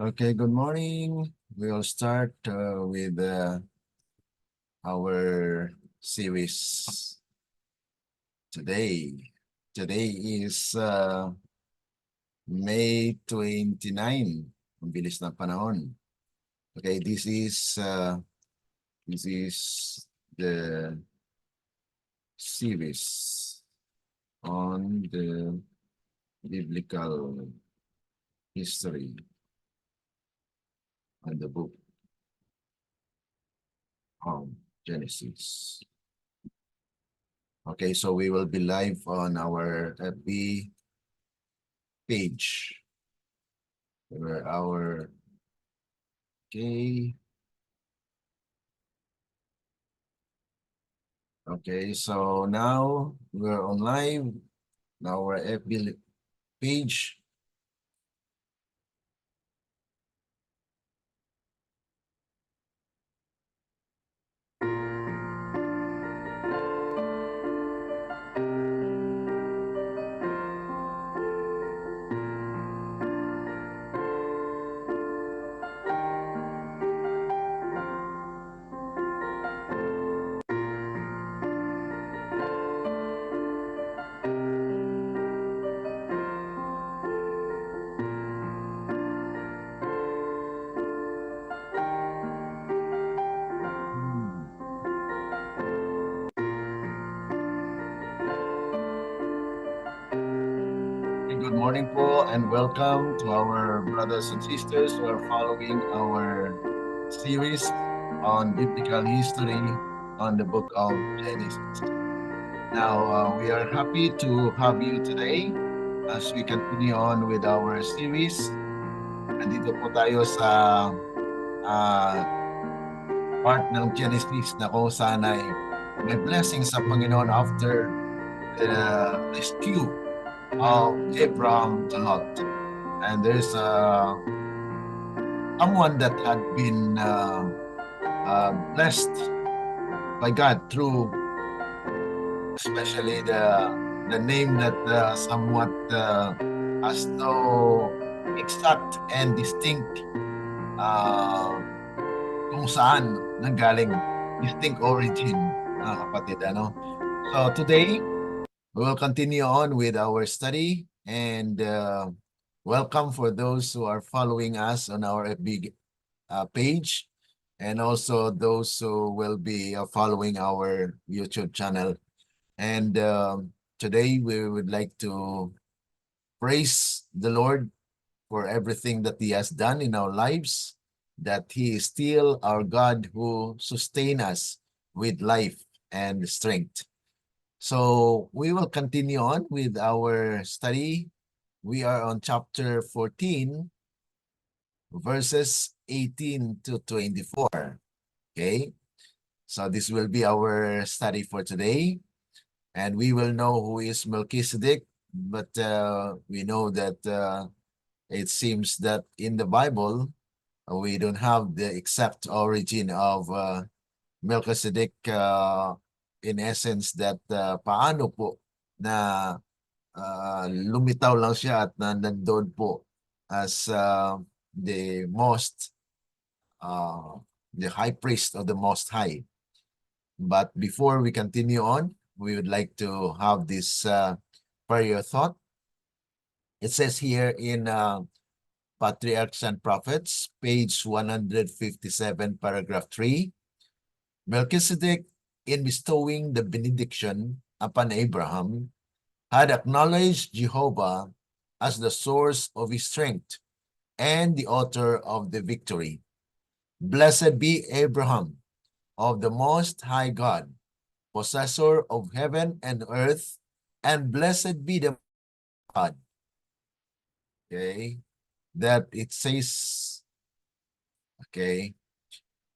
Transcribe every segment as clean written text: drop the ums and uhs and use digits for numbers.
Okay, good morning. We'll start with our series today. Today is May 29. Ang bilis ng panahon. Okay, this is the series on the biblical history and the book of Genesis. Okay, so we will be live on our FB page where okay, so now we're on live on our FB page. Good morning po and welcome to our brothers and sisters who are following our series on biblical history on the book of Genesis. Now, we are happy to have you today as we continue on with our series. Nandito po tayo sa part ng Genesis na kung saan ay may blessing sa Panginoon after the rescue of Abraham to Lot. And there's someone that had been blessed by God through especially the name that somewhat has no exact and distinct kung saan nanggaling, distinct origin, mga kapatid. So today, we will continue on with our study and welcome for those who are following us on our FB page and also those who will be following our YouTube channel. And today we would like to praise the Lord for everything that He has done in our lives, that He is still our God who sustains us with life and strength. So we will continue on with our study. We are on chapter 14, verses 18 to 24. Okay, so this will be our study for today. And we will know who is Melchizedek, but we know that it seems that in the Bible, we don't have the exact origin of Melchizedek in essence that paano po na lumitaw lang siya at nandun po as the high priest of the Most High. But before we continue on, we would like to have this prayer thought. It says here in Patriarchs and Prophets, page 157, paragraph 3, Melchizedek, in bestowing the benediction upon Abraham, had acknowledged Jehovah as the source of his strength and the author of the victory. Blessed be Abraham of the Most High God, possessor of heaven and earth, and blessed be the God. Okay, that it says, okay,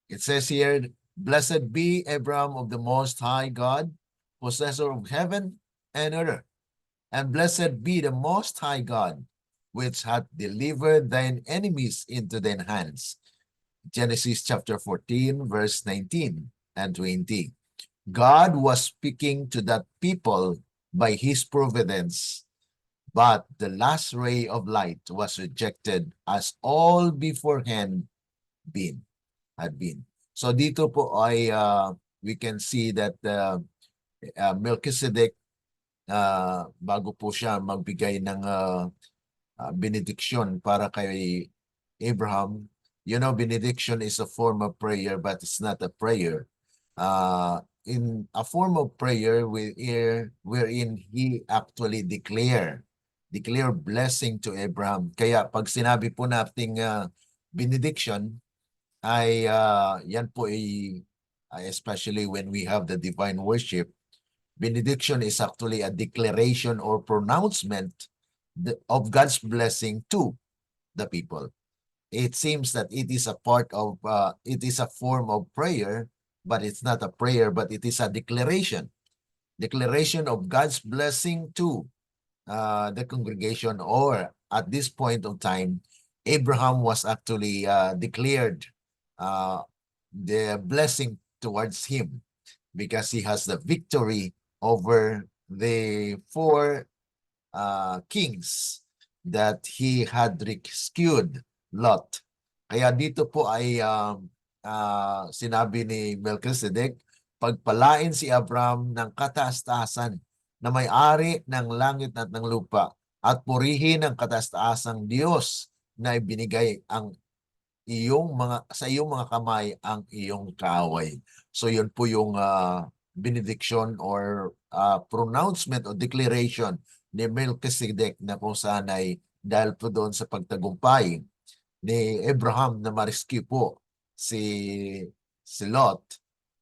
it says here, blessed be Abraham of the Most High God, possessor of heaven and earth, and blessed be the Most High God, which hath delivered thine enemies into thine hands. Genesis chapter 14, verse 19 and 20. God was speaking to that people by his providence. but the last ray of light was rejected as all beforehand had been. So dito po ay we can see that Melchizedek, bago po siya magbigay ng benediction para kay Abraham, benediction is a form of prayer, but it's not a prayer. In a form of prayer wherein he actually declare blessing to Abraham. Kaya pag sinabi po nating benediction, ay yan po especially when we have the divine worship, benediction is actually a declaration or pronouncement of God's blessing to the people. It seems that it is a it is a form of prayer, but it's not a prayer, but it is a declaration of God's blessing to the congregation, or at this point of time, Abraham was actually declared the blessing towards him because he has the victory over the four kings that he had rescued Lot. Kaya dito po ay sinabi ni Melchizedek, pagpalain si Abraham ng kataas-taasan na may-ari ng langit at ng lupa at purihin ang kataas-taasang Diyos na ibinigay sa iyong mga kamay ang iyong kaaway. So yun po yung benediction or pronouncement o declaration ni Melchizedek na kung saan ay dahil po doon sa pagtagumpay ni Abraham na ma-rescue po si Lot,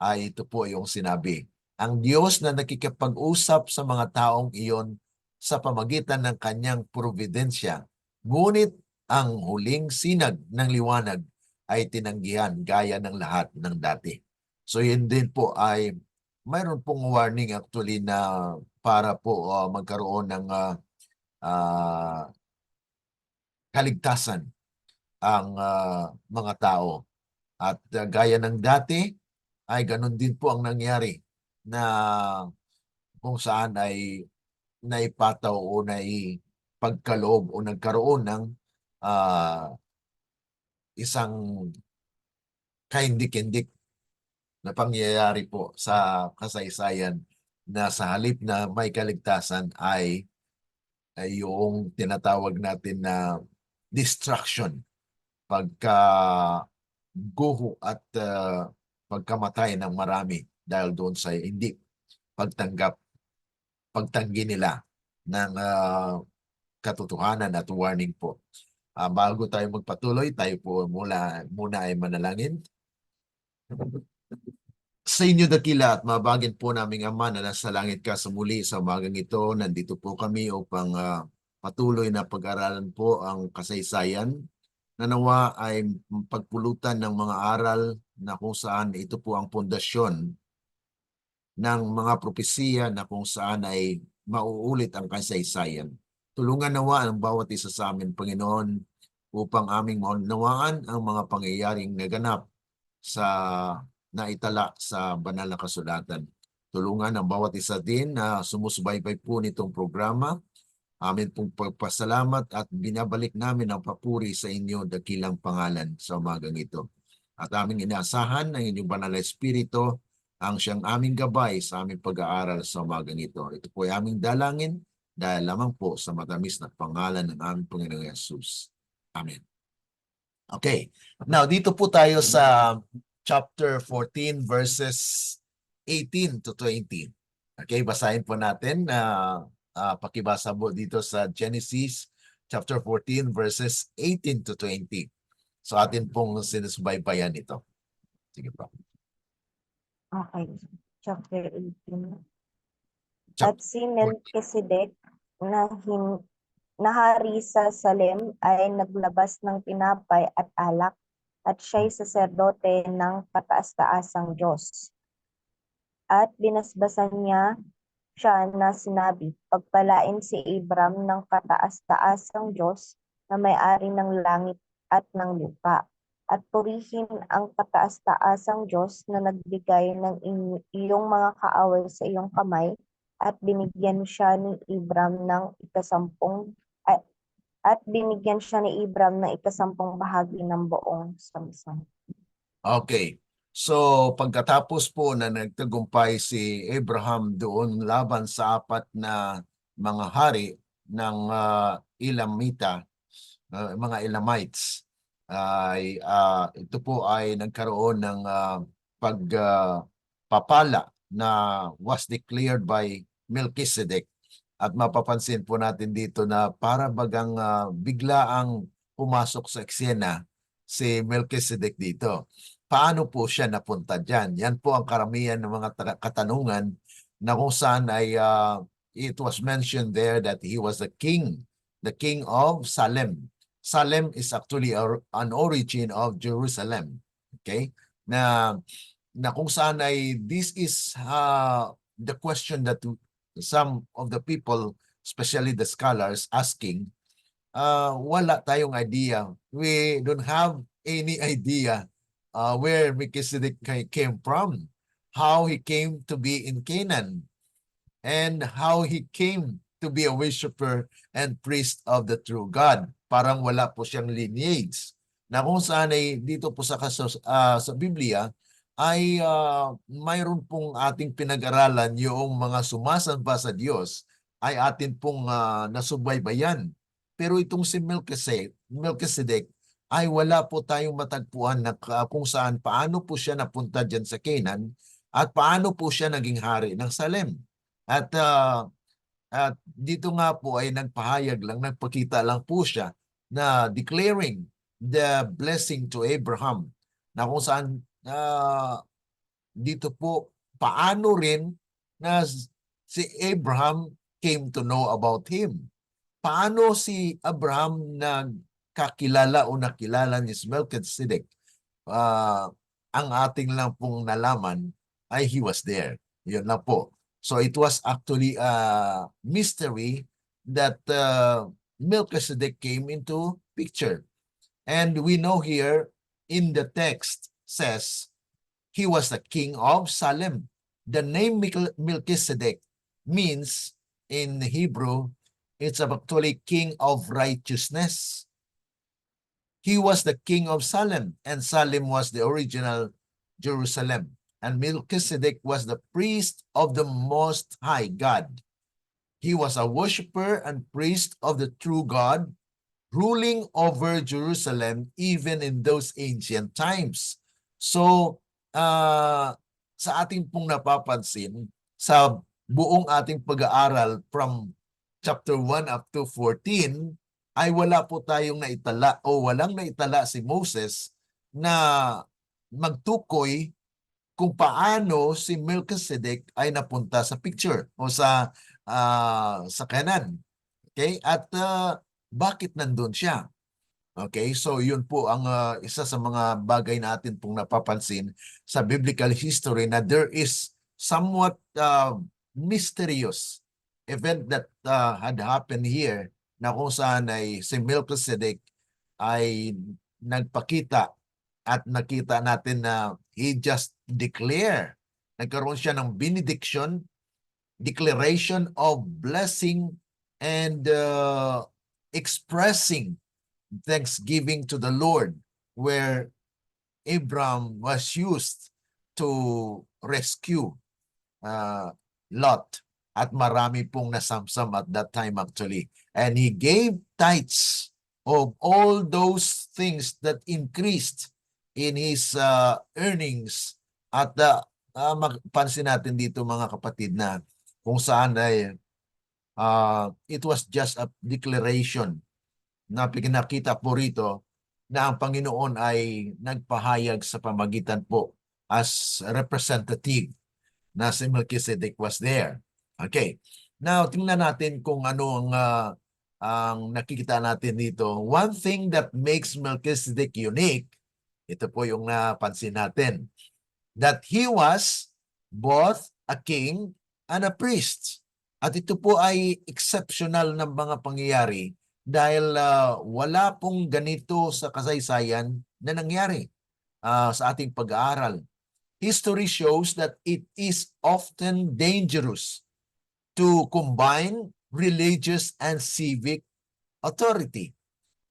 ay ito po yung sinabi. Ang Diyos na nakikipag-usap sa mga taong iyon sa pamagitan ng kanyang providensya, ngunit ang huling sinag ng liwanag ay tinanggihan gaya ng lahat ng dati. So yun din po ay mayroon pong warning actually na para po magkaroon ng kaligtasan ang mga tao. At gaya ng dati, ay ganun din po ang nangyari na kung saan ay naipataw o naipagkaloob o nagkaroon ng isang kahindik-hindik na pangyayari po sa kasaysayan na sa halip na may kaligtasan ay yung tinatawag natin na destruction, pagka-guho at pagkamatay ng marami dahil doon sa hindi pagtanggi nila ng katotohanan at warning po. Bago tayo magpatuloy, tayo po muna ay manalangin. Sa inyo dakila at mabagin po naming Ama na nasa langit ka, sa muli sa umagang ito, nandito po kami upang patuloy na pag-aralan po ang kasaysayan na nawa ay pagpulutan ng mga aral na kung saan ito po ang pundasyon ng mga propesiya na kung saan ay mauulit ang kasaysayan. Tulungan nawa ang bawat isa sa amin, Panginoon, upang aming maunawaan ang mga pangyayaring naganap sa naitala sa banal na kasulatan. Tulungan ang bawat isa din na sumusubaybay po nitong programa. Amin pong pagpasalamat at binabalik namin ang papuri sa inyo, dakilang pangalan, sa umagang ito. At aming inaasahan ng inyong banal na espiritu ang siyang aming gabay sa aming pag-aaral sa umagang ito. Ito po ay aming dalangin dahil lamang po sa matamis na pangalan ng aming Panginoong Yesus. Amen. Okay. Now, dito po tayo sa chapter 14 verses 18 to 20. Okay, basahin po natin. Pakibasa po dito sa Genesis chapter 14 verses 18 to 20. So atin pong sinusubaybayan ito. Sige po. Okay. Chapter 18. At si Melchizedek na hari sa Salem ay naglabas ng tinapay at alak, at siya'y saserdote ng kataas-taasang Diyos. At binasbasan niya siya na sinabi, pagpalain si Abram ng kataas-taasang Diyos na may-ari ng langit at ng lupa, at purihin ang kataas-taasang Diyos na nagbigay ng iyong mga kaaway sa iyong kamay, at binigyan siya ni Abram ng ikasampung bahagi ng buong samsam. Okay. So pagkatapos po na nagtagumpay si Abraham doon laban sa apat na mga hari ng Elamita, mga Elamites, ay ito po ay nagkaroon ng pagpapala na was declared by Melchizedek. At mapapansin po natin dito na para bagang biglaang pumasok sa eksena si Melchizedek dito. Paano po siya napunta dyan? Yan po ang karamihan ng mga katanungan na kung saan ay it was mentioned there that he was the king of Salem. Salem is actually an origin of Jerusalem. Okay? Na kung saan ay this is the question that some of the people, especially the scholars, asking, wala tayong idea. We don't have any idea where Melchizedek came from, how he came to be in Canaan, and how he came to be a worshiper and priest of the true God. Parang wala po siyang lineage. Na kung saan ay dito po sa Biblia ay mayroon pong ating pinag-aralan yung mga sumasamba sa Diyos ay atin pong nasubaybayan. Pero itong si Melchizedek ay wala po tayong matagpuan na kung saan paano po siya napunta dyan sa Canaan at paano po siya naging hari ng Salem. At dito nga po ay nagpahayag lang, nagpakita lang po siya na declaring the blessing to Abraham na kung saan dito po paano rin na si Abraham came to know about him. Paano si Abraham nagkakilala o nakilala ni Melchizedek? Ang ating lang pong nalaman ay he was there. Yun lang po. So it was actually a mystery that Melchizedek came into picture. And we know here in the text says he was the king of Salem. The name Melchizedek means in Hebrew, it's actually king of righteousness. He was the king of Salem, and Salem was the original Jerusalem. And Melchizedek was the priest of the Most High God. He was a worshiper and priest of the true God, ruling over Jerusalem even in those ancient times. So, sa ating pong napapansin, sa buong ating pag-aaral from chapter 1 up to 14, ay wala po tayong naitala o walang naitala si Moses na magtukoy kung paano si Melchizedek ay napunta sa picture o sa Canaan. Okay? At bakit nandun siya? Okay? So yun po ang isa sa mga bagay natin pong napapansin sa biblical history na there is somewhat mysterious event that had happened here na kung saan ay si Melchizedek ay nagpakita at nakita natin na he just nagkaroon siya ng benediction, declaration of blessing, and expressing thanksgiving to the Lord, where Abram was used to rescue Lot. At marami pong nasamsam at that time actually. And he gave tithes of all those things that increased in his earnings. At pansin natin dito mga kapatid na kung saan ay it was just a declaration na pinakita po rito na ang Panginoon ay nagpahayag sa pamagitan po as representative na si Melchizedek was there. Okay. Now, tingnan natin kung ano ang nakikita natin dito. One thing that makes Melchizedek unique, ito po yung napansin natin, that he was both a king and a priest. At ito po ay exceptional ng mga pangyayari dahil wala pong ganito sa kasaysayan na nangyari sa ating pag-aaral. History shows that it is often dangerous to combine religious and civic authority.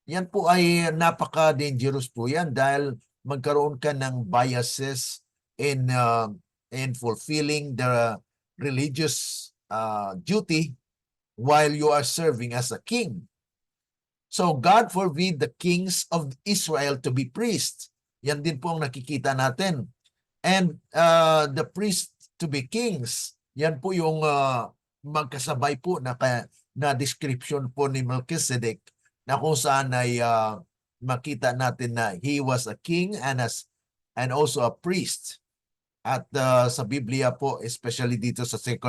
Yan po ay napaka-dangerous po yan dahil magkaroon ka ng biases in fulfilling the religious duty while you are serving as a king. So God forbid the kings of Israel to be priests. Yan din po ang nakikita natin. And the priests to be kings. Yan po yung magkasabay po na description po ni Melchizedek na kung saan ay makita natin na he was a king and also a priest. At sa Biblia po, especially dito sa 2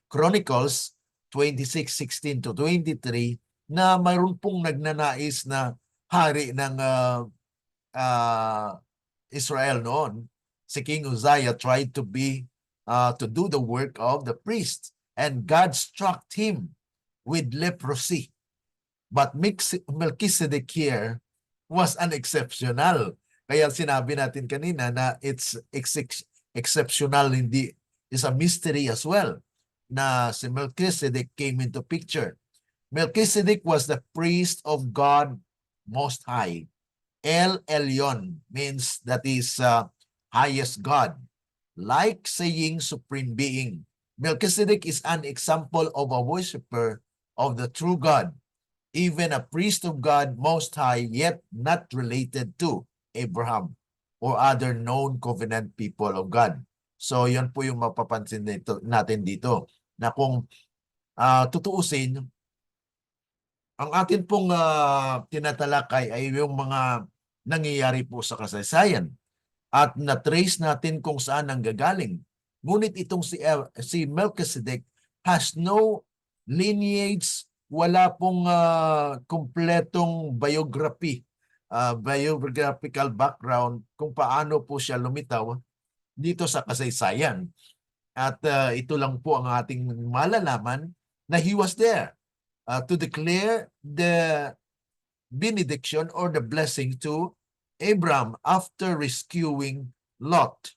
Chronicles 26:16 to 23, na mayroon pong nagnanais na hari ng Israel noon. Si King Uzziah tried to do the work of the priest, and God struck him with leprosy. But Melchizedek here was an exceptional. Kaya sinabi natin kanina na it's exceptional, hindi is a mystery as well na si Melchizedek came into picture. Melchizedek was the priest of God Most High. El Elyon means that is highest God, like saying supreme being. Melchizedek is an example of a worshiper of the true God, even a priest of God Most High, yet not related to Abraham or other known covenant people of God. So yan po yung mapapansin natin dito, na kung tutuusin, ang atin pong tinatalakay ay yung mga nangyayari po sa kasaysayan at na-trace natin kung saan ang gagaling. Ngunit itong si Melchizedek has no lineage, wala pong kumpletong biographical background kung paano po siya lumitaw dito sa kasaysayan. At ito lang po ang ating malalaman na he was there to declare the benediction or the blessing to Abraham after rescuing Lot.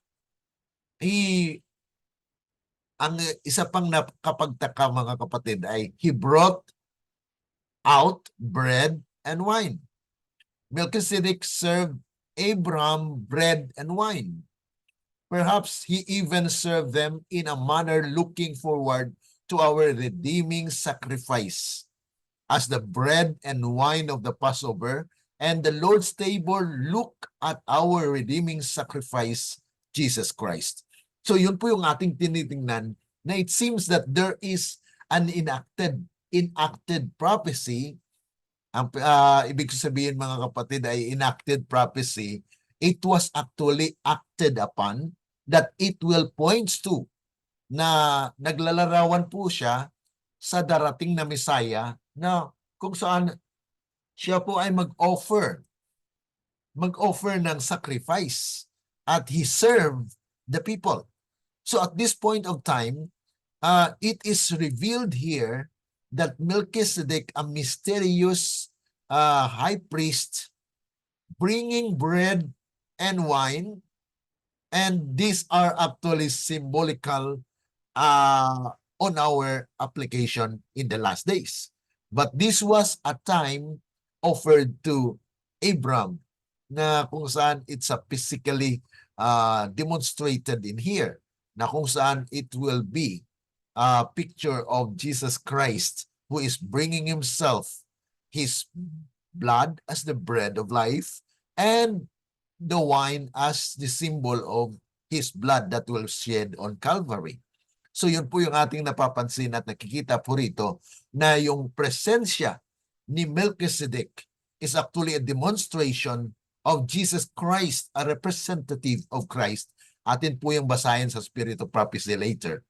Ang isa pang nakapagtaka mga kapatid ay he brought out bread and wine. Melchizedek served Abraham bread and wine. Perhaps he even served them in a manner looking forward to our redeeming sacrifice, as the bread and wine of the Passover and the Lord's table look at our redeeming sacrifice, Jesus Christ. So yun po yung ating tinitingnan, na it seems that there is an enacted prophecy. Ang ibig sabihin mga kapatid ay enacted prophecy. It was actually acted upon, that it will points to, na naglalarawan po siya sa darating na Messiah, na kung saan siya po ay mag-offer ng sacrifice at he served the people. So at this point of time, it is revealed here that Melchizedek, a mysterious high priest, bringing bread and wine, and these are actually symbolical on our application in the last days. But this was a time offered to Abraham, na kung saan it's a physically demonstrated in here, na kung saan it will be a picture of Jesus Christ, who is bringing himself, his blood as the bread of life, and the wine as the symbol of his blood that will shed on Calvary. So yun po yung ating napapansin at nakikita po rito, na yung presensya ni Melchizedek is actually a demonstration of Jesus Christ, a representative of Christ. Atin po yung basahin sa Spirit of Prophecy later.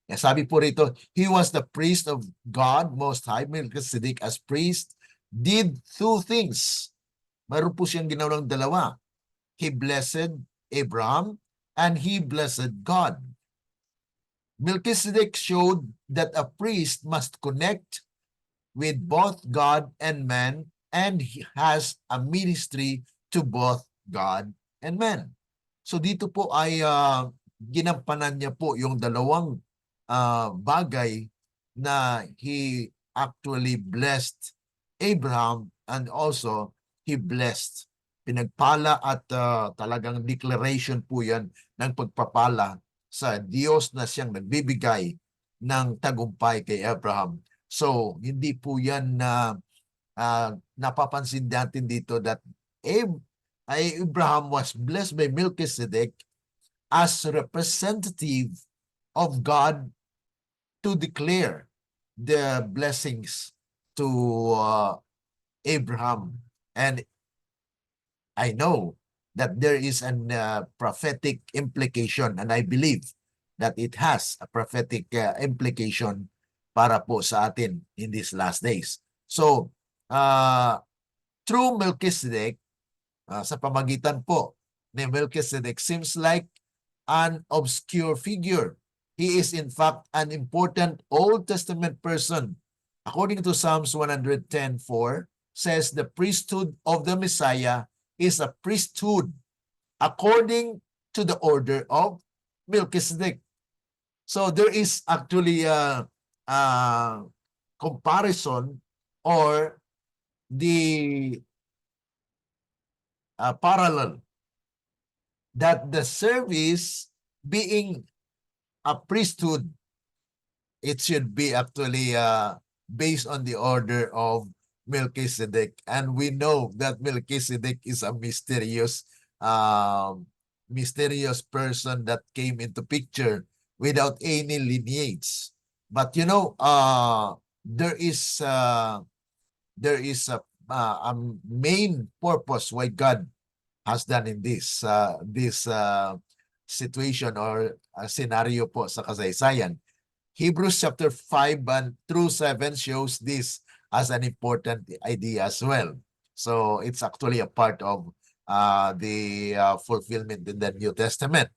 Sabi po rito, he was the priest of God Most High. Melchizedek as priest did two things. Mayroon po siyang ginawang dalawa. He blessed Abraham and he blessed God. Melchizedek showed that a priest must connect with both God and man, and he has a ministry to both God and man. So dito po ay ginampanan niya po yung dalawang bagay na he actually blessed Abraham and also he blessed. Pinagpala at talagang declaration po yan ng pagpapala sa Diyos na siyang nagbibigay ng tagumpay kay Abraham. So, hindi po yan na napapansin natin dito that Abraham was blessed by Melchizedek as representative of God to declare the blessings to Abraham. And I know that there is an prophetic implication, and I believe that it has a prophetic implication para po sa atin in these last days. So, through Melchizedek, sa pamagitan po ni Melchizedek, seems like an obscure figure. He is in fact an important Old Testament person. According to Psalms 110:4, says the priesthood of the Messiah is a priesthood according to the order of Melchizedek. So there is actually a comparison or the parallel that the service being a priesthood, it should be actually based on the order of Melchizedek. And we know that Melchizedek is a mysterious person that came into picture without any lineage. But you know, there is a main purpose why God has done in this situation or scenario po sa kasaysayan. Hebrews chapter 5 and through 7 shows this as an important idea as well. So it's actually a part of the fulfillment in the New Testament.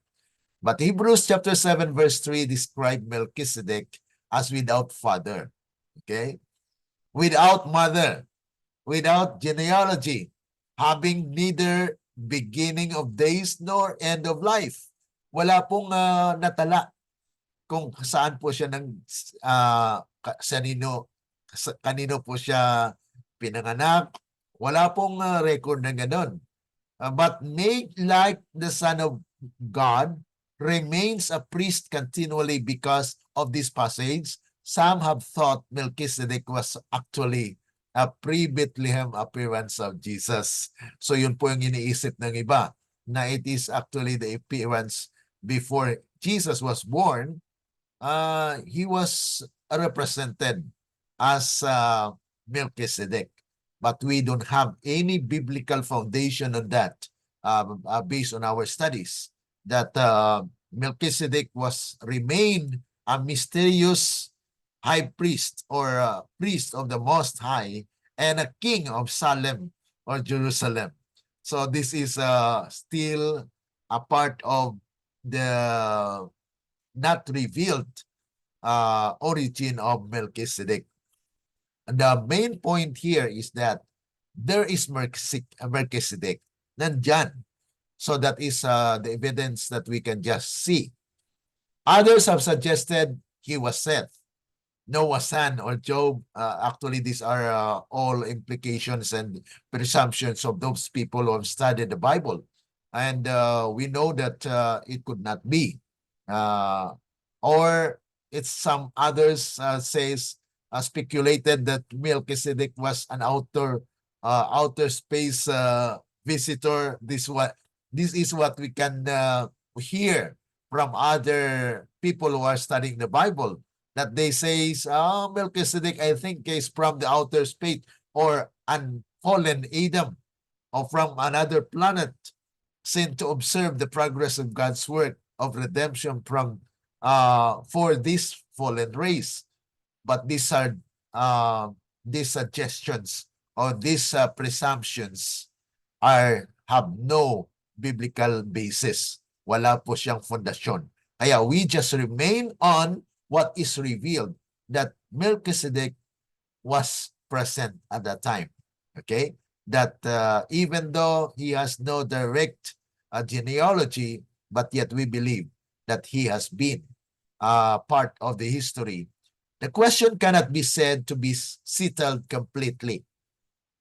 But Hebrews chapter 7 verse 3 describe Melchizedek as without father. Okay? Without mother, without genealogy, having neither beginning of days nor end of life. Wala pong natala kung saan po siya kanino po siya pinanganak. Wala pong record na gano'n. But made like the Son of God, remains a priest continually because of this passage. Some have thought Melchizedek was actually a pre-Bethlehem appearance of Jesus. So yun po yung iniisip ng iba, na it is actually the appearance before Jesus was born. He was represented as Melchizedek. But we don't have any biblical foundation on that based on our studies, that Melchizedek remained a mysterious high priest or priest of the Most High and a king of Salem or Jerusalem. So this is still a part of the not revealed origin of Melchizedek. And the main point here is that there is Melchizedek. Nandyan. So that is the evidence that we can just see. Others have suggested he was Seth, Noah's son, or Job. Actually, these are all implications and presumptions of those people who have studied the Bible. And we know that it could not be. Or it's some others speculated that Melchizedek was an outer space visitor. This is what we can hear from other people who are studying the Bible, that they say, Melchizedek, I think, is from the outer space or an fallen Adam or from another planet sent to observe the progress of God's work of redemption for this fallen race. But these are these suggestions or these presumptions have no biblical basis. Wala po siyang fondasyon. Kaya we just remain on what is revealed, that Melchizedek was present at that time. Okay? That even though he has no direct genealogy, but yet we believe that he has been part of the history The question cannot be said to be settled completely.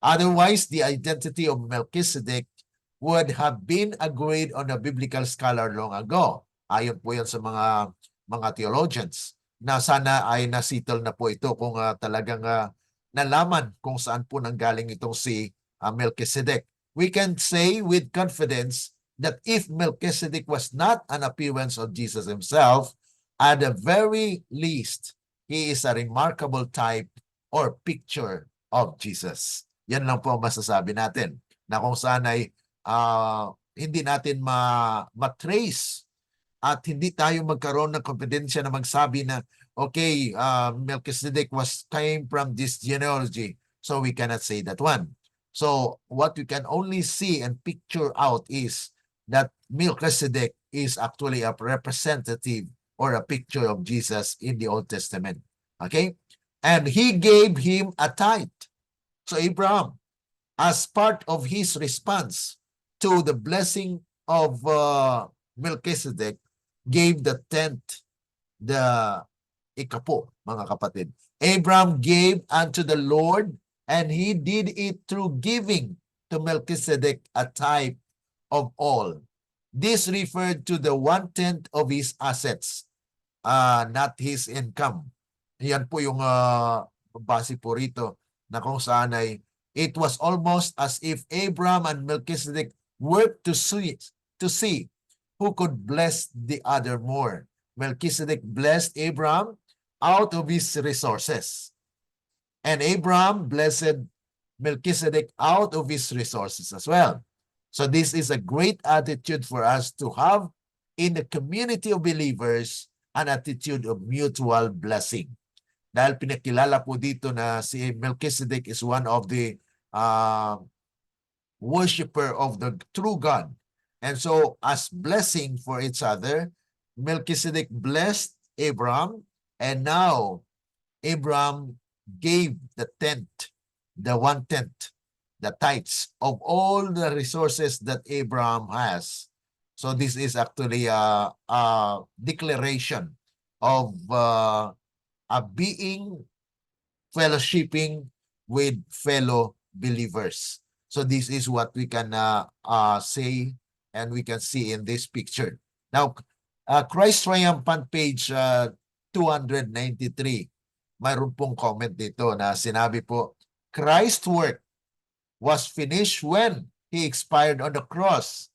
Otherwise, the identity of Melchizedek would have been agreed on a biblical scholar long ago. Ayon po yan sa mga theologians na sana ay nasettle na po ito kung talagang nalaman kung saan po nanggaling itong si Melchizedek. We can say with confidence that if Melchizedek was not an appearance of Jesus himself, at the very least, he is a remarkable type or picture of Jesus. Yan lang po ang masasabi natin na kung saan ay hindi natin matrace at hindi tayo magkaroon ng kompetensya na magsabi na okay, Melchizedek came from this genealogy, so we cannot say that one. So what we can only see and picture out is that Melchizedek is actually a representative or a picture of Jesus in the Old Testament. Okay? And he gave him a tithe. So Abraham, as part of his response to the blessing of Melchizedek, gave the tenth, the ikapo, mga kapatid. Abraham gave unto the Lord, and he did it through giving to Melchizedek a type of all. This referred to the 1/10 of his assets, not his income. Yan po yung base po rito na kung saan ay it was almost as if Abraham and Melchizedek worked to see who could bless the other more. Melchizedek blessed Abraham out of his resources, and Abraham blessed Melchizedek out of his resources as well. So this is a great attitude for us to have in the community of believers, an attitude of mutual blessing. Dahil pinakilala po dito na si Melchizedek is one of the worshiper of the true God. And so as blessing for each other, Melchizedek blessed Abraham, and now Abraham gave the 1/10, the tithes of all the resources that Abraham has. So this is actually a declaration of being fellowshipping with fellow believers. So this is what we can say and we can see in this picture. Now, Christ Triumphant page 293, mayroon pong comment dito na sinabi po, Christ's work was finished when he expired on the cross,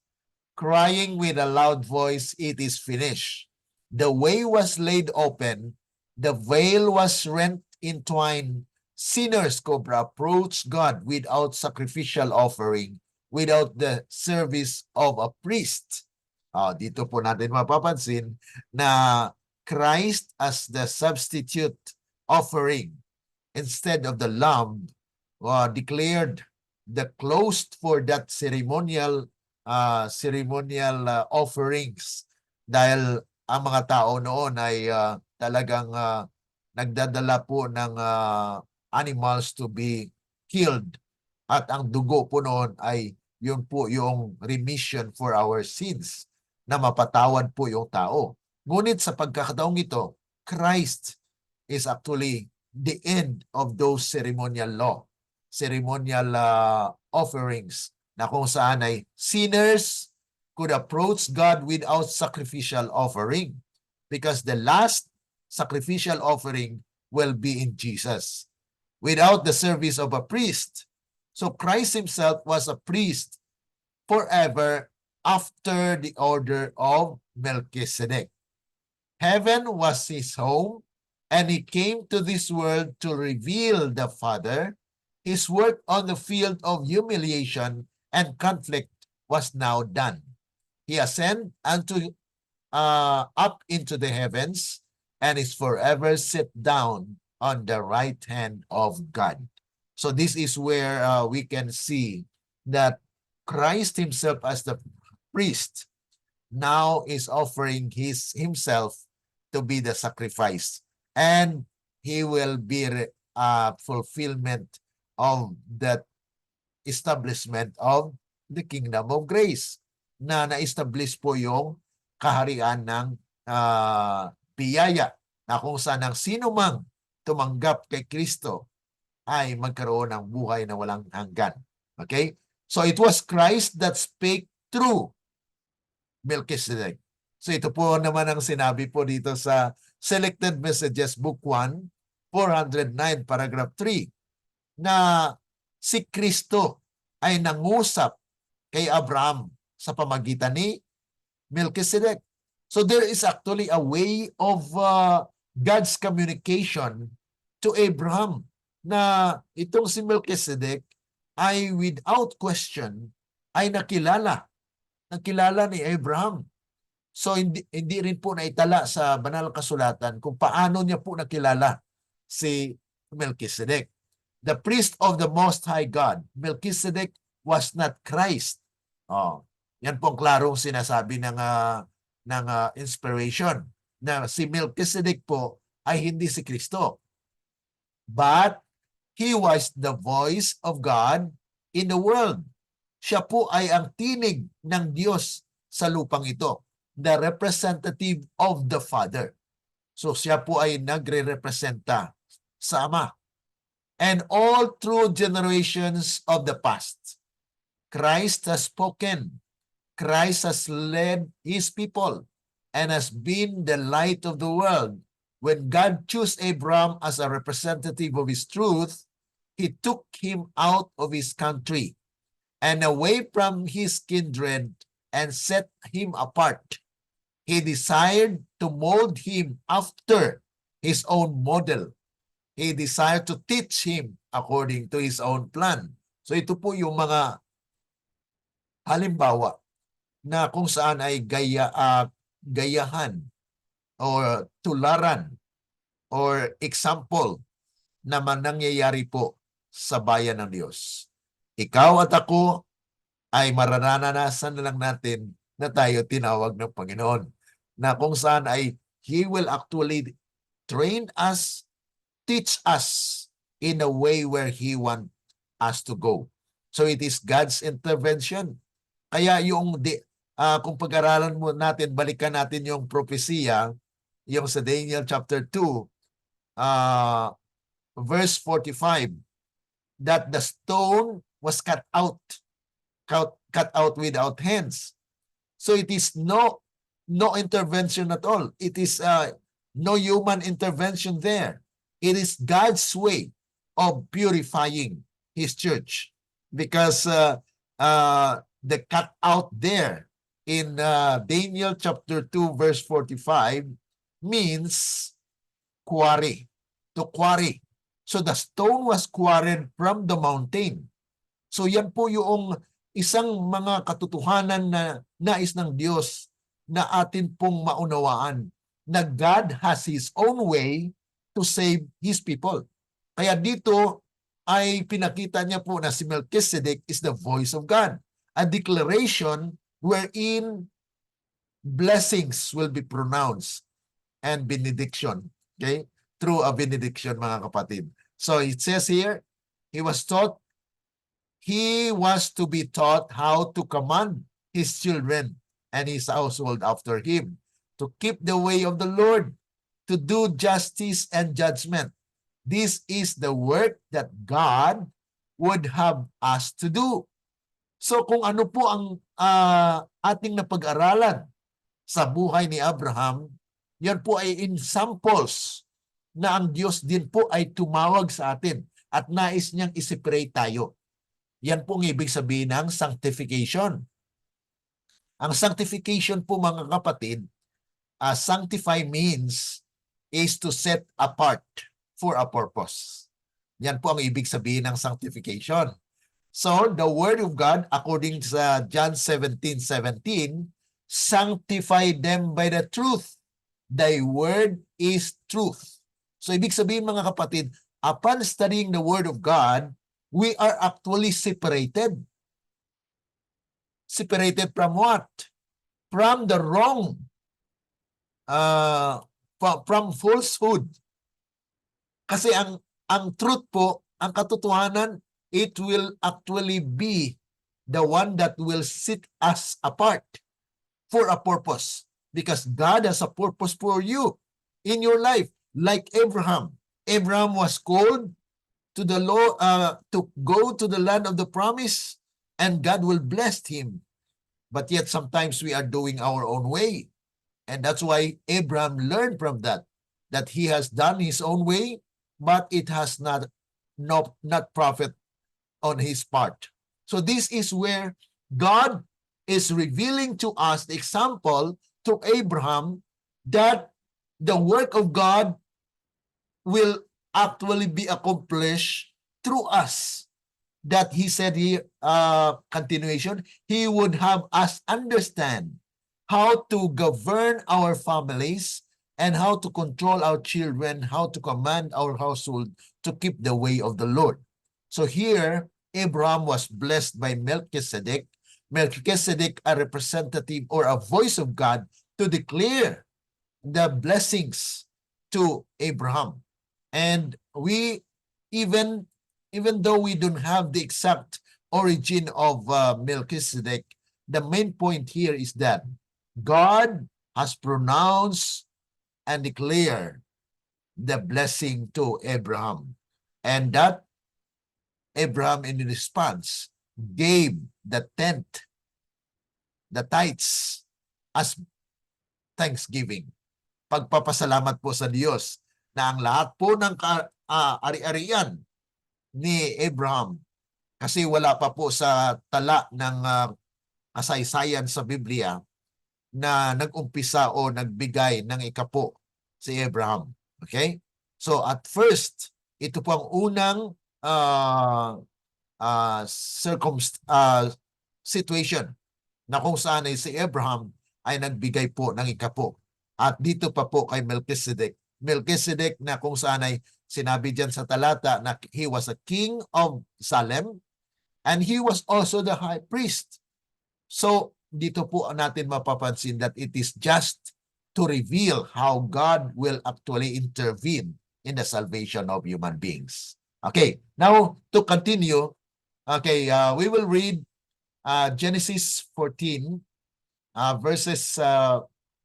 crying with a loud voice, "It is finished." The way was laid open, the veil was rent in twain. Sinners could approach God without sacrificial offering, without the service of a priest. Dito po natin mapapansin na Christ as the substitute offering instead of the lamb declared the closed for that ceremonial offerings, dahil ang mga tao noon ay talagang nagdadala po ng animals to be killed, at ang dugo po noon ay yun po yung remission for our sins, na mapatawad po yung tao. Ngunit sa pagkakataong ito, Christ is actually the end of those ceremonial offerings, na kung saan ay sinners could approach God without sacrificial offering, because the last sacrificial offering will be in Jesus, without the service of a priest. So Christ himself was a priest forever after the order of Melchizedek. Heaven was his home, and he came to this world to reveal the Father. His work on the field of humiliation and conflict was now done. He ascended up into the heavens and is forever set down on the right hand of God. So this is where we can see that Christ himself as the priest now is offering himself to be the sacrifice, and he will be fulfillment of that establishment of the kingdom of grace, na na-establish po yung kaharian ng biyaya, na kung saan ang sino mang tumanggap kay Kristo ay magkaroon ng buhay na walang hanggan. Okay? So it was Christ that spake through Melchizedek. So ito po naman ang sinabi po dito sa Selected Messages, Book 1, 409, paragraph 3, na si Kristo ay nangusap kay Abraham sa pamagitan ni Melchizedek. So there is actually a way of God's communication to Abraham na itong si Melchizedek ay without question ay nakilala ni Abraham. So hindi rin po naitala sa banal na kasulatan kung paano niya po nakilala si Melchizedek. The priest of the Most High God, Melchizedek was not Christ. Yan po ang klarong sinasabi ng inspiration na si Melchizedek po ay hindi si Kristo. But he was the voice of God in the world. Siya po ay ang tinig ng Diyos sa lupang ito, the representative of the Father. So siya po ay nagre-representa sa Ama. And all through generations of the past, Christ has spoken. Christ has led His people and has been the light of the world. When God chose Abraham as a representative of His truth, He took him out of his country and away from his kindred and set him apart. He desired to mold him after His own model. He desired to teach him according to His own plan. So ito po yung mga halimbawa na kung saan ay gayahan or tularan or example na nangyayari po sa bayan ng Diyos. Ikaw at ako ay mararanasan na lang natin na tayo tinawag ng Panginoon, na kung saan ay He will actually train us, teach us in a way where He wants us to go. So it is God's intervention. Kaya yung kung pag-aralan mo natin, balikan natin yung propesiya, yung sa Daniel chapter 2, verse 45, that the stone was cut out without hands. So it is no intervention at all. It is no human intervention there. It is God's way of purifying His church, because the cut out there in Daniel chapter 2 verse 45 means quarry, to quarry. So the stone was quarried from the mountain. So yan po yung isang mga katotohanan na nais ng Diyos na atin pong maunawaan, na God has His own way to save His people. Kaya dito ay pinakita niya po na si Melchizedek is the voice of God, a declaration wherein blessings will be pronounced and benediction. Okay? Through a benediction, mga kapatid. So it says here, he was to be taught how to command his children and his household after him, to keep the way of the Lord, to do justice and judgment. This is the work that God would have us to do. So kung ano po ang ating napag-aralan sa buhay ni Abraham, yan po ay examples na ang Diyos din po ay tumawag sa atin at nais niyang i-separate tayo. Yan po ang ibig sabihin ng sanctification. Ang sanctification po, mga kapatid, sanctify means is to set apart for a purpose. Yan po ang ibig sabihin ng sanctification. So, the Word of God, according sa John 17:17, sanctify them by the truth. Thy word is truth. So, ibig sabihin, mga kapatid, upon studying the Word of God, we are actually separated. Separated from what? From the wrong, from falsehood. Kasi ang truth po, ang katotohanan, it will actually be the one that will set us apart for a purpose. Because God has a purpose for you in your life. Like Abraham, Abraham was called to the to go to the land of the promise, and God will bless him. But yet sometimes we are doing our own way. And that's why Abraham learned from that he has done his own way, but it has not profit on his part. So this is where God is revealing to us the example to Abraham that the work of God will actually be accomplished through us. That he said here, continuation, he would have us understand how to govern our families and how to control our children, how to command our household to keep the way of the Lord. So here, Abraham was blessed by Melchizedek. Melchizedek, a representative or a voice of God to declare the blessings to Abraham. And we, even though we don't have the exact origin of Melchizedek, the main point here is that God has pronounced and declared the blessing to Abraham. And that Abraham in response gave the tenth, the tithes, as thanksgiving. Pagpapasalamat po sa Diyos na ang lahat po ng ari-arian ni Abraham, kasi wala pa po sa tala ng kasaysayan sa Biblia na nag-umpisa o nagbigay ng ikapo si Abraham. Okay? So at first, ito po ang unang situation na kung saan ay si Abraham ay nagbigay po ng ikapo. At dito pa po kay Melchizedek. Melchizedek na kung saan ay sinabi dyan sa talata na he was a king of Salem and he was also the high priest. So dito po natin mapapansin that it is just to reveal how God will actually intervene in the salvation of human beings. Okay, now to continue, okay, we will read Genesis 14 verses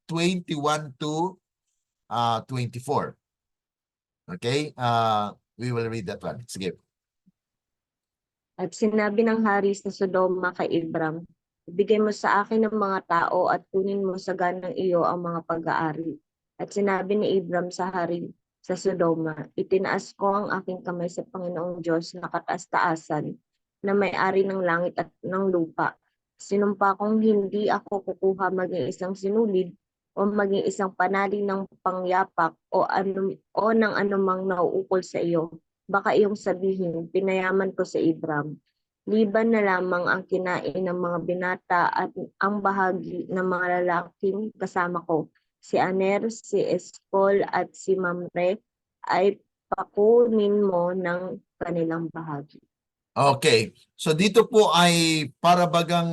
21 to 24. Okay, we will read that one. Sige. At sinabi ng hari sa Sodoma kay Abram, ibigay mo sa akin ang mga tao at kunin mo sa ganang iyo ang mga pag-aari. At sinabi ni Abram sa hari sa Sodoma, itinaas ko ang aking kamay sa Panginoong Diyos na kataas-taasan, na may-ari ng langit at ng lupa. Sinumpa kong hindi ako kukuha maging isang sinulid o maging isang panali ng pangyapak o ng anumang nauukol sa iyo. Baka iyong sabihin, pinayaman ko sa Abram. Liban na lamang ang kinain ng mga binata at ang bahagi ng mga lalaking kasama ko, si Aner, si Eskol at si Mamre, ay pakunin mo ng kanilang bahagi. Okay, so dito po ay para bagang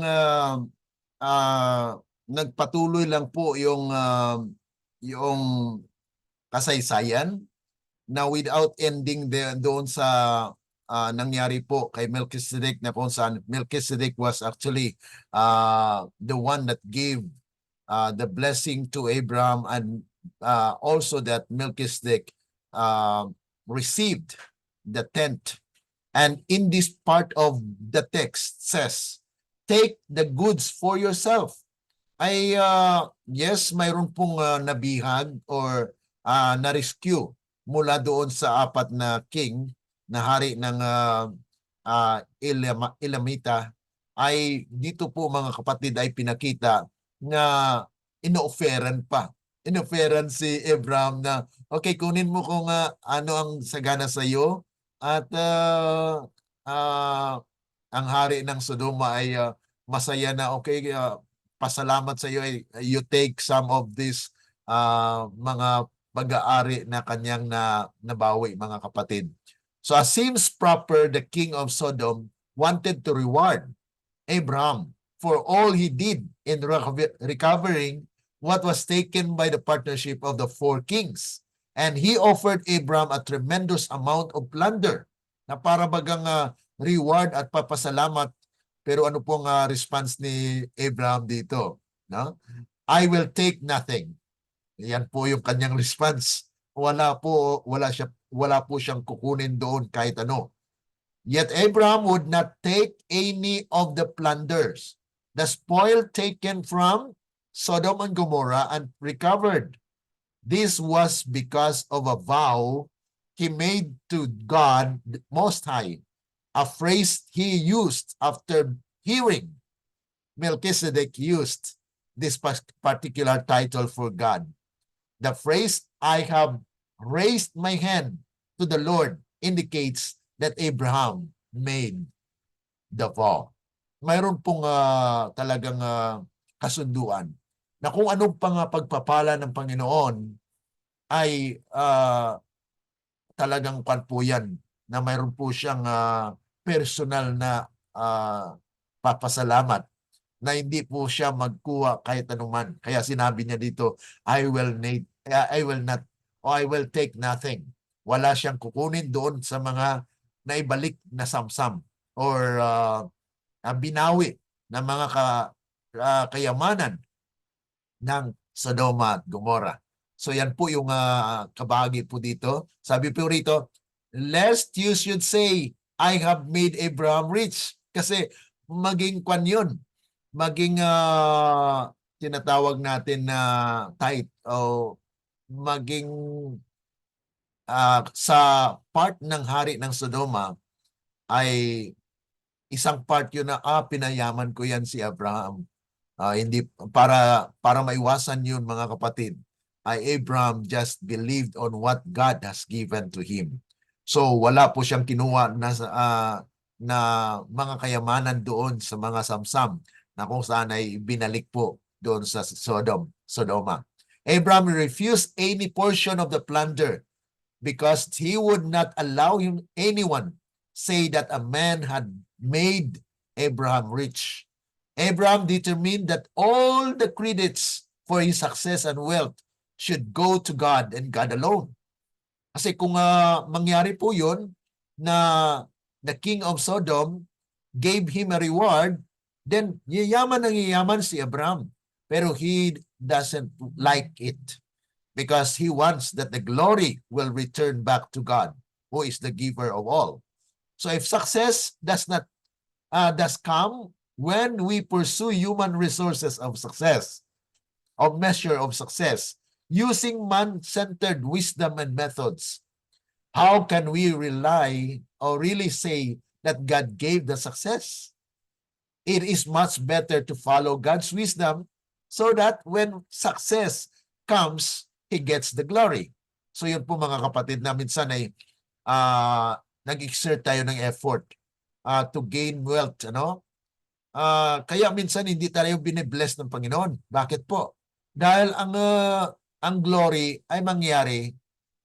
nagpatuloy lang po yung kasaysayan na without ending doon sa nangyari po kay Melchizedek, na kung saan Melchizedek was actually the one that gave the blessing to Abraham, and also that Melchizedek received the tenth. And in this part of the text says, take the goods for yourself. Ay yes, mayroon pong nabihag or na-rescue mula doon sa apat na king na hari ng Elamita. Ay dito po mga kapatid ay pinakita na ino-offeran pa. In-offeran si Abraham na, okay, kunin mo kung ano ang sagana sa iyo, at ang hari ng Sodoma ay masaya na, okay, pasalamat sa iyo, you take some of these mga pag-aari na kanyang nabawi, mga kapatid. So as seems proper, the king of Sodom wanted to reward Abraham for all he did in recovering what was taken by the partnership of the four kings. And he offered Abraham a tremendous amount of plunder na para bagang reward at papasalamat. Pero ano pong response ni Abraham dito? No? I will take nothing. Yan po yung kanyang response. Wala wala po siyang kukunin doon kahit ano. Yet Abraham would not take any of the plunders, the spoil taken from Sodom and Gomorrah, and recovered. This was because of a vow he made to God Most High, a phrase he used after hearing Melchizedek used this particular title for God. The phrase, "I have raised my hand to the Lord," indicates that Abraham made the vow. Mayroon pong talagang kasunduan na kung anong pagpapala ng Panginoon ay talagang po yan na mayroon po siyang personal na papasalamat na hindi po siya magkuha kahit anuman. Kaya sinabi niya dito, I will not, or I will take nothing. Wala siyang kukunin doon sa mga naibalik na samsam or binawi na mga kayamanan ng Sodoma at Gomorrah. So yan po yung kabahagi po dito. Sabi po rito, lest you should say, I have made Abraham rich. Kasi maging kwan yun. Maging tinatawag natin na tithe o maging sa part ng hari ng Sodoma ay isang part yun na pinayaman ko yan si Abraham. Hindi para maiwasan yun mga kapatid, ay Abraham just believed on what God has given to him. So wala po siyang kinuha na mga kayamanan doon sa mga samsam na kung saan ay binalik po doon sa Sodoma. Abraham refused any portion of the plunder because he would not allow anyone say that a man had made Abraham rich. Abraham determined that all the credits for his success and wealth should go to God and God alone. Kasi kung mangyari po yun na the king of Sodom gave him a reward, then yayaman si Abraham. Pero he doesn't like it because he wants that the glory will return back to God, who is the giver of all. So if success does come when we pursue human resources of success, of measure of success, using man-centered wisdom and methods, how can we rely or really say that God gave the success? It is much better to follow God's wisdom so that when success comes, He gets the glory. So yun po mga kapatid na minsan ay nag-exert tayo ng effort to gain wealth, ano? Kaya minsan hindi tayo binibless ng Panginoon. Bakit po? Dahil ang glory ay mangyari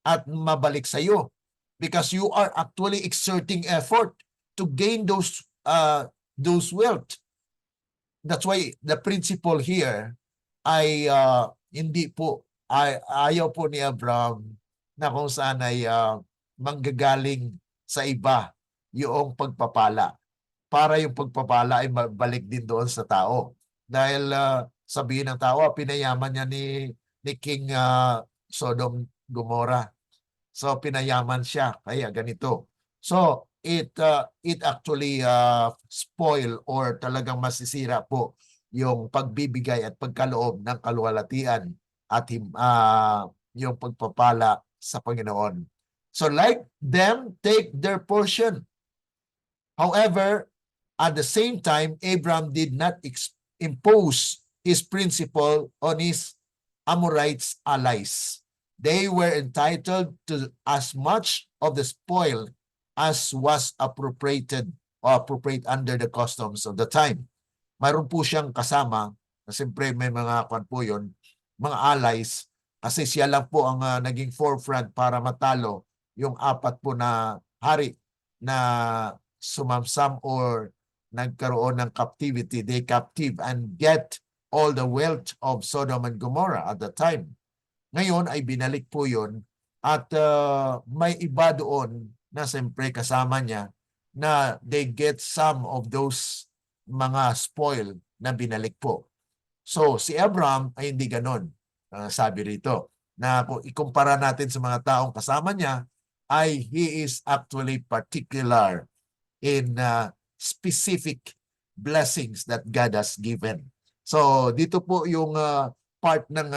at mabalik sa iyo because you are actually exerting effort to gain those wealth. That's why the principle here ay hindi po ayaw po ni Abraham na kung saan ay manggagaling sa iba yung pagpapala para yung pagpapala ay mabalik din doon sa tao. Dahil sabihin ng tao, pinayaman niya ni King Sodom Gomorrah. So pinayaman siya, kaya ganito. So it actually spoil or talagang masisira po yung pagbibigay at pagkaloob ng kaluwalhatian at yung pagpapala sa Panginoon. So like them, take their portion. However, at the same time, Abraham did not impose his principle on his Amorites allies. They were entitled to as much of the spoil as was appropriate under the customs of the time. Mayroon po siyang kasama, siyempre may mga kwan po yun, mga allies, kasi siya lang po ang naging forefront para matalo yung apat po na hari na sumamsam or nagkaroon ng captivity, they captive and get all the wealth of Sodom and Gomorrah at the time. Ngayon ay binalik po yun at may iba doon na siyempre kasama niya na they get some of those mga spoil na binalik po. So si Abraham ay hindi ganon. Sabi rito na kung ikumpara natin sa mga taong kasama niya ay he is actually particular in specific blessings that God has given. So dito po yung part ng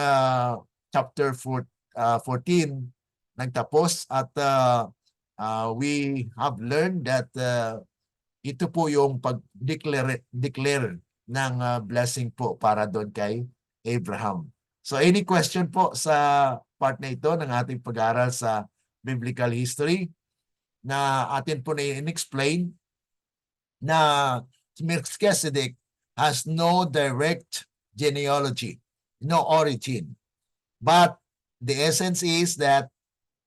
chapter 14 nagtapos at we have learned that ito po yung pag-declare ng blessing po para doon kay Abraham. So any question po sa part na ito ng ating pag-aaral sa biblical history na atin po na in-explain na Melchizedek has no direct genealogy, no origin. But the essence is that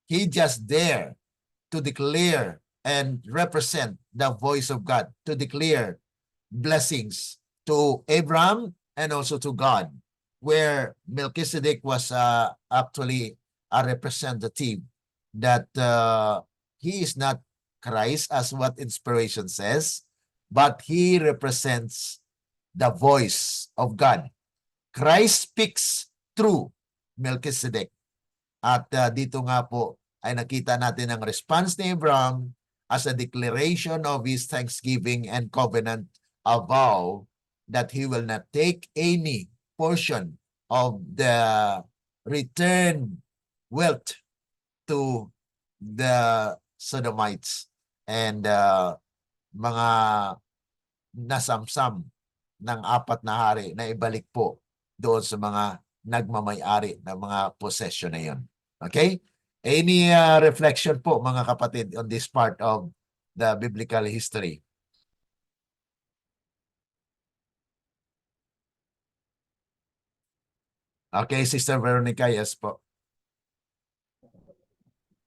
he just there to declare and represent the voice of God, to declare blessings to Abraham and also to God, where Melchizedek was actually a representative that he is not Christ as what inspiration says, but he represents the voice of God. Christ speaks through Melchizedek. At dito nga po ay nakita natin ang response ni Abraham as a declaration of his thanksgiving and covenant vow that he will not take any portion of the return wealth to the Sodomites and mga nasamsam ng apat na hari na ibalik po doon sa mga nagmamay-ari ng mga possession na yun. Okay? Any reflection po mga kapatid on this part of the biblical history? Okay, Sister Veronica, yes po.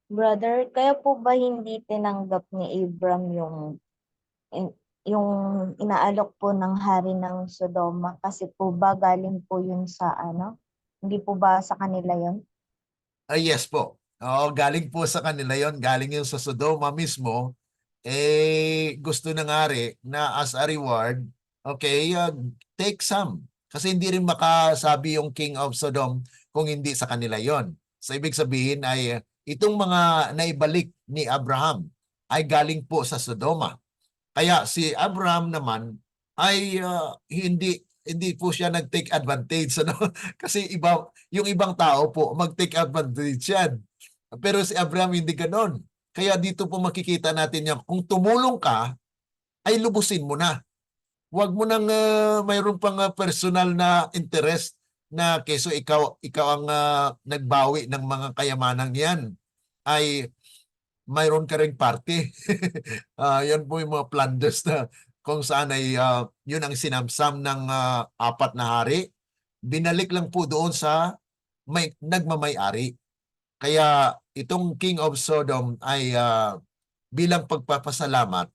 Brother, kaya po ba hindi tinanggap ni Abram yung inaalok po ng hari ng Sodoma kasi po ba galing po yun sa hindi po ba sa kanila yun? Yes po. Galing po sa kanila yon, galing yung sa Sodoma mismo. Gusto ng hari na as a reward, okay, take some. Kasi hindi rin makasabi yung King of Sodom kung hindi sa kanila yon. So ibig sabihin ay itong mga naibalik ni Abraham ay galing po sa Sodoma. Kaya si Abraham naman ay hindi po siya nag-take advantage, ano? Kasi yung ibang tao po mag-take advantage yan. Pero si Abraham hindi ganoon. Kaya dito po makikita natin yan. Kung tumulong ka, ay lubusin mo na. Huwag mo nang mayroon pang personal na interest na keso ikaw ang nagbawi ng mga kayamanan yan. Ay mayroon ka ring party. Yan po yung mga plunders na kung saan ay yun ang sinamsam ng apat na hari. Binalik lang po doon sa nagmamay-ari. Kaya itong King of Sodom ay bilang pagpapasalamat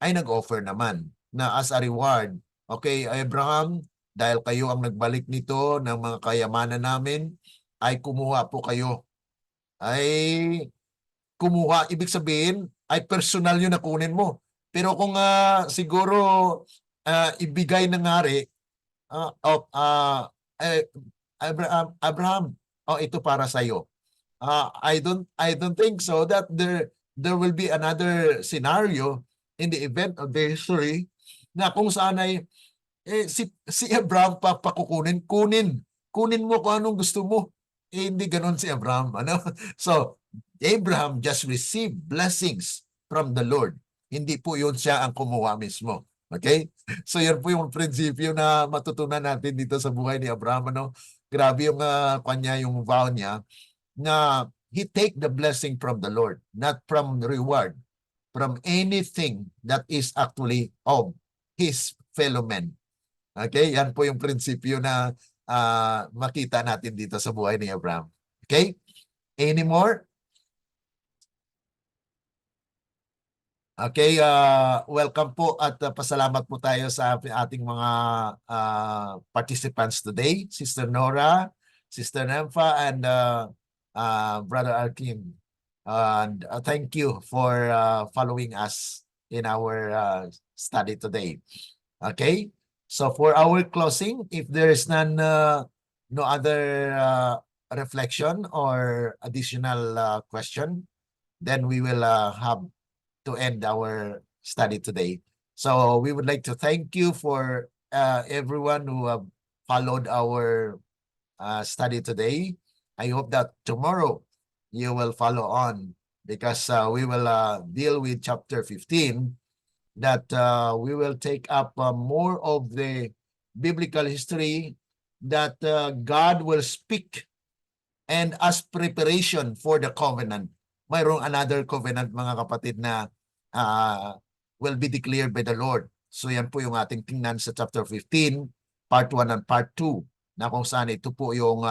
ay nag-offer naman na as a reward, okay, Abraham, dahil kayo ang nagbalik nito ng mga kayamanan namin, ay kumuha po kayo. Ay kumuha, ibig sabihin, ay personal yun na kunin mo. Pero kung siguro ibigay ng hari, Abraham, ito para sa iyo. I don't think so that there will be another scenario in the event of the history na kung saan ay si Abraham pakukunin, kunin mo kung anong gusto mo. Hindi ganoon si Abraham, ano? So Abraham just received blessings from the Lord. Hindi po yun siya ang kumuha mismo. Okay? So yan po yung prinsipyo na matutunan natin dito sa buhay ni Abraham, ano? Grabe yung kanya, yung vow niya na he take the blessing from the Lord, not from reward, from anything that is actually of his fellow men. Okay? Yan po yung prinsipyo na makita natin dito sa buhay ni Abraham. Okay? Any more? Okay, welcome po at pasalamat po tayo sa ating mga participants today. Sister Nora, Sister Nympha, and Brother Arkin. And thank you for following us in our study today. Okay, so for our closing, if there is no other reflection or additional question, then we will have to end our study today. So we would like to thank you for everyone who have followed our study today. I hope that tomorrow you will follow on, because we will deal with chapter 15, that we will take up more of the biblical history that God will speak, and as preparation for the covenant. Mayroong another covenant, mga kapatid, na will be declared by the Lord. So yan po yung ating tingnan sa chapter 15, part 1 and part 2, na kung saan ito po yung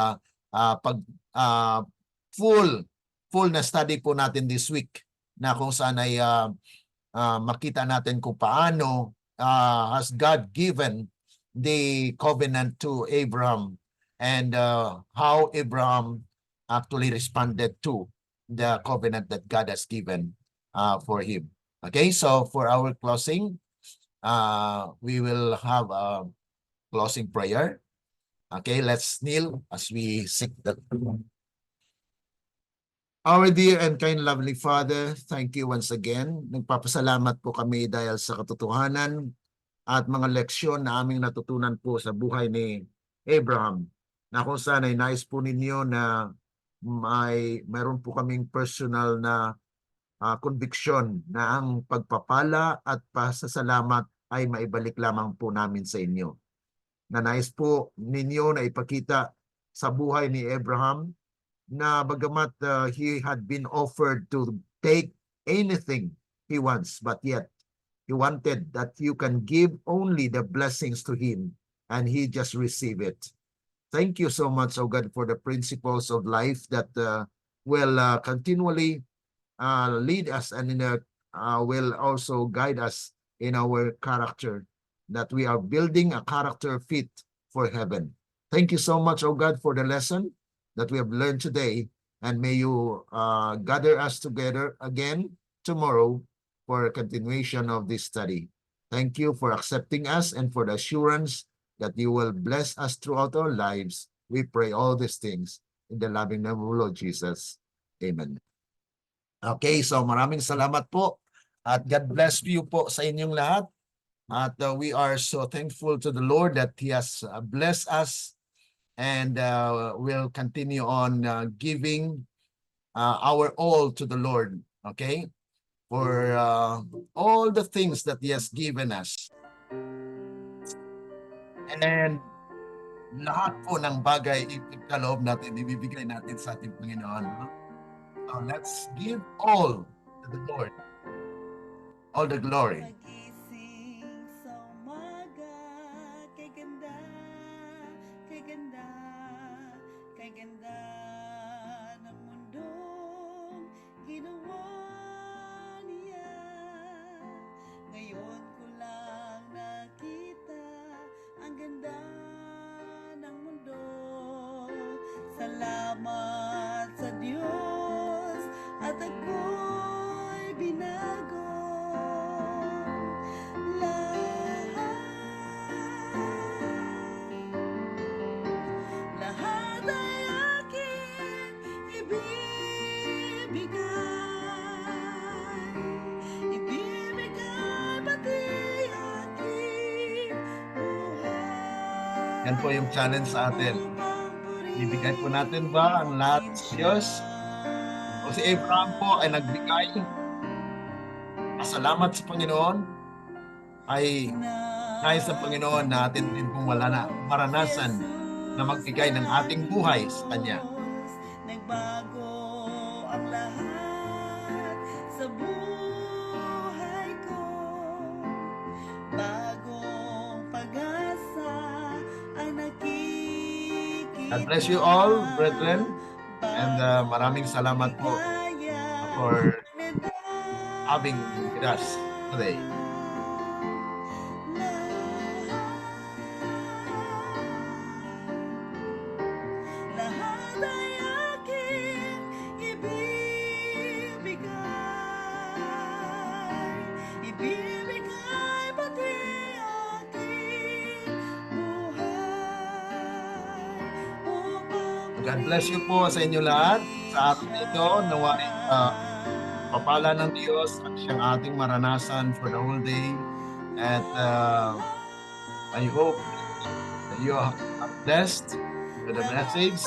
full na study po natin this week, na kung saan ay makita natin kung paano has God given the covenant to Abraham, and how Abraham actually responded to the covenant that God has given for him. Okay, so for our closing, we will have a closing prayer. Okay, let's kneel as we seek the Our dear and kind lovely Father, thank you once again. Nagpapasalamat po kami dahil sa katotohanan at mga leksyon na aming natutunan po sa buhay ni Abraham, na kung saan ay nais po ninyo na mayroon po kaming personal na conviction na ang pagpapala at pasasalamat ay maibalik lamang po namin sa inyo. Na nais po ninyo na ipakita sa buhay ni Abraham na bagamat he had been offered to take anything he wants, but yet he wanted that you can give only the blessings to him, and he just receive it. Thank you so much, oh God, for the principles of life that will continually lead us, and will also guide us in our character, that we are building a character fit for heaven. Thank you so much, oh God, for the lesson that we have learned today, and may you gather us together again tomorrow for a continuation of this study. Thank you for accepting us and for the assurance that you will bless us throughout our lives. We pray all these things in the loving name of Lord Jesus. Amen. Okay, so maraming salamat po, at God bless you po sa inyong lahat. At we are so thankful to the Lord that He has blessed us, and we'll continue on giving our all to the Lord, okay? For all the things that He has given us. And lahat po ng bagay ikaloob natin, ibibigay natin sa ating Panginoon. No? So let's give all to the Lord, all the glory. Magising sa umaga, kay ganda, kay ganda, kay ganda ng mundong ginawa niya. Ngayon ko lang nakita ang ganda ng mundo. Salamat sa Diyos at ako'y binago. Lahat ay aking ibibigay pati aking buhay. Yan po yung challenge sa atin. Ibigay po natin ba ang lahat sa Diyos? O si Abraham po ay nagbigay. Salamat sa Panginoon, ay nais sa Panginoon na atin din pong wala na maranasan na magbigay ng ating buhay sa Kanya. Nagbago ang lahat sa buhay ko. Bagong pag-asa ang nakikita. God bless you all, brethren. And maraming salamat po for having with us today. Lahat ay aking ibibigay pati aking buhay. God bless you po sa inyo lahat. Sa atin ito, naway Papala ng Diyos at siyang ating maranasan for the whole day. At I hope that you are blessed with the message.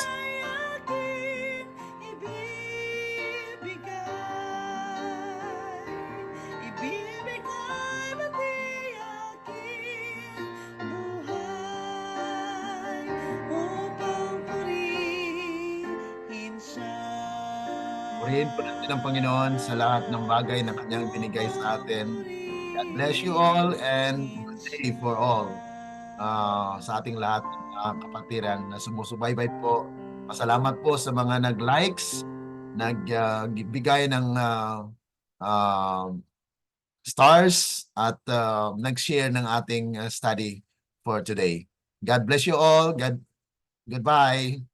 aking ibibigay. Ibibigay pati aking buhay upang purihin siya. Purihin po natin ang Panginoon sa lahat ng bagay na Kanyang binigay sa atin. God bless you all and good day for all. Sa ating lahat ng mga kapatiran na sumusubaybay po. Pasalamat po sa mga nag-likes, nagbigay ng stars at nag-share ng ating study for today. God bless you all. Goodbye.